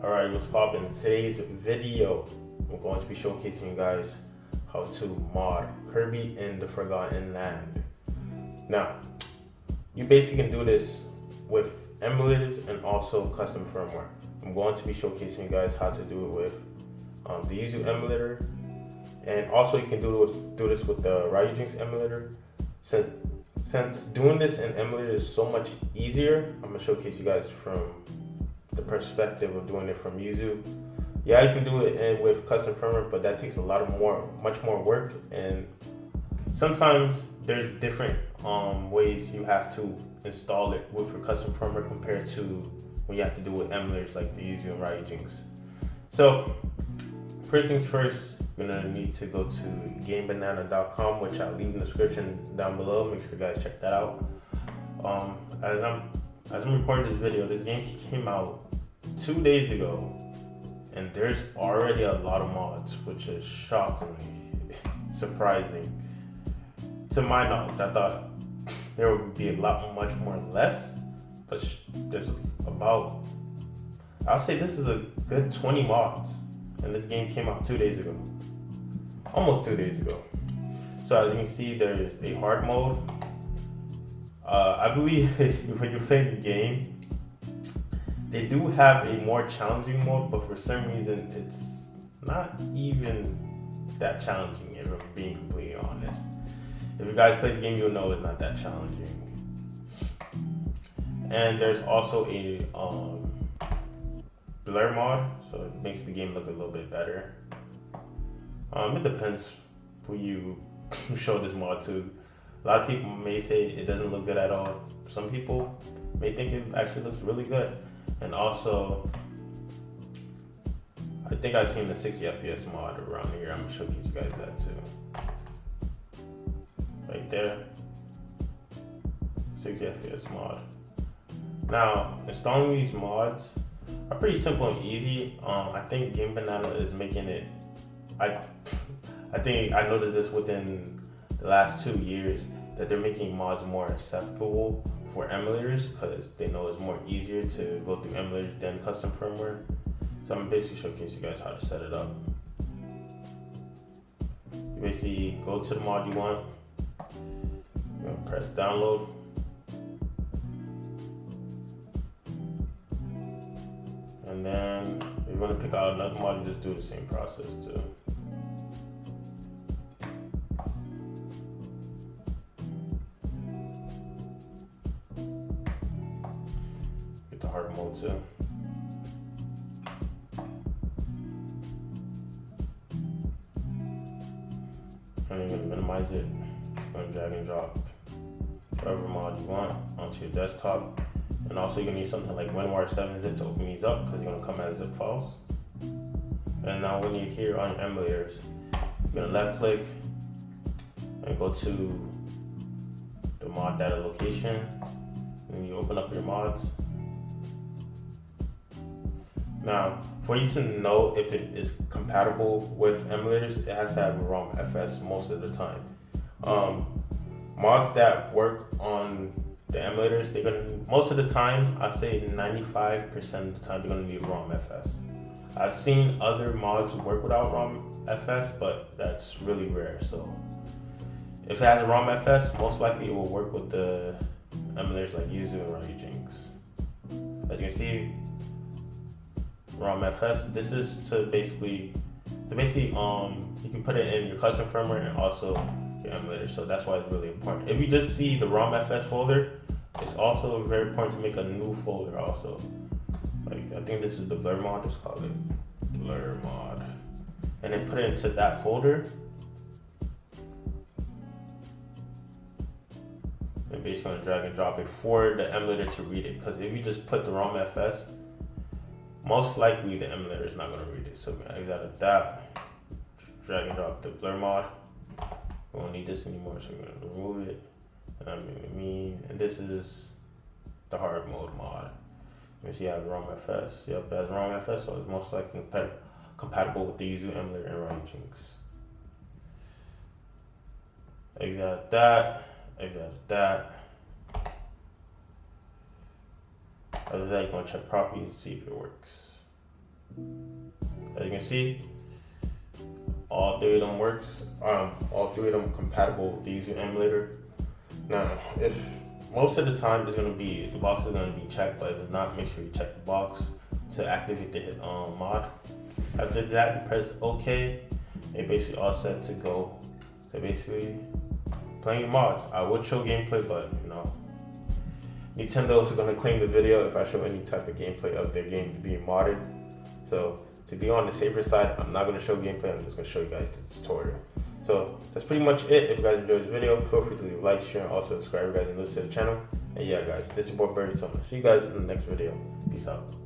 Alright, what's poppin'? In today's video, I'm going to be showcasing you guys how to mod Kirby in the Forgotten Land. Now, you basically can do this with emulators and also custom firmware. I'm going to be showcasing you guys how to do it with the Yuzu emulator, and also you can do this with the Ryujinx emulator. Since doing this in emulator is so much easier, I'm gonna showcase you guys from the perspective of doing it from Yuzu. Yeah, you can do it with custom firmware, but that takes much more work, and sometimes there's different ways you have to install it with your custom firmware compared to when you have to do with emulators like the Yuzu and Ryujinx. So first things first, you're gonna need to go to gamebanana.com, which I'll leave in the description down below. Make sure you guys check that out. As I'm recording this video, this game came out 2 days ago, and there's already a lot of mods, which is shockingly surprising. To my knowledge, I thought there would be much more less, but there's about, I'll say this is a good 20 mods, and this game came out 2 days ago, almost 2 days ago. So as you can see, there's a hard mode. I believe when you play the game, they do have a more challenging mode, but for some reason it's not even that challenging, if I'm being completely honest. If you guys play the game, you'll know it's not that challenging. And there's also a blur mod, so it makes the game look a little bit better. It depends who you show this mod to. A lot of people may say it doesn't look good at all. Some people may think it actually looks really good. And also, I think I've seen the 60 FPS mod around here. I'm gonna showcase you guys that too. Right there, 60 FPS mod. Now, installing these mods are pretty simple and easy. I think Game Banana is making it, I think I noticed this within the last 2 years, that they're making mods more acceptable for emulators because they know it's more easier to go through emulators than custom firmware. So I'm gonna basically showcase you guys how to set it up. You basically go to the mod you want, you're gonna press download. And then you're gonna pick out another mod and just do the same process too. The hard mode too. And you're gonna minimize it. You're gonna drag and drop whatever mod you want onto your desktop. And also you're gonna need something like WinRAR 7-zip to open these up because they're gonna come as zip files. And now when you're here on emulators, you're gonna left click and go to the mod data location, and you open up your mods. Now, for you to know if it is compatible with emulators, it has to have a ROM FS most of the time. Mods that work on the emulators, most of the time, I say 95% of the time, they're gonna need ROM FS. I've seen other mods work without ROM FS, but that's really rare. So if it has a ROM FS, most likely it will work with the emulators like Yuzu and Ryujinx. As you can see, ROM FS. This is to basically you can put it in your custom firmware and also your emulator. So that's why it's really important. If you just see the ROM FS folder, it's also very important to make a new folder also. Like I think this is the blur mod, just call it blur mod. And then put it into that folder. And basically gonna drag and drop it for the emulator to read it. Because if you just put the ROM FS, most likely the emulator is not going to read it. So we're going to exit out of that, drag and drop the blur mod. We won't need this anymore, so we're going to remove it. And this is the hard mode mod. You see I have ROM FS. Yep, it has ROM FS, so it's most likely compatible with the Yuzu emulator and Ryujinx. Exit out that, exit out that. Other than that, you're going to check properties to see if it works. As you can see, all three of them works. All three of them compatible with the Yuzu emulator. Now, if most of the time it's gonna be the box is gonna be checked, but if it's not, make sure you check the box to activate the mod. After that, you press OK. It basically all set to go. So basically, playing mods. I would show gameplay, but you know, Nintendo is gonna claim the video if I show any type of gameplay of their game being modded. So to be on the safer side, I'm not gonna show gameplay. I'm just gonna show you guys the tutorial. So that's pretty much it. If you guys enjoyed this video, feel free to leave a like, share, and also subscribe if you guys are new to the channel. And yeah, guys, this is your boy Bird. So I'm gonna see you guys in the next video. Peace out.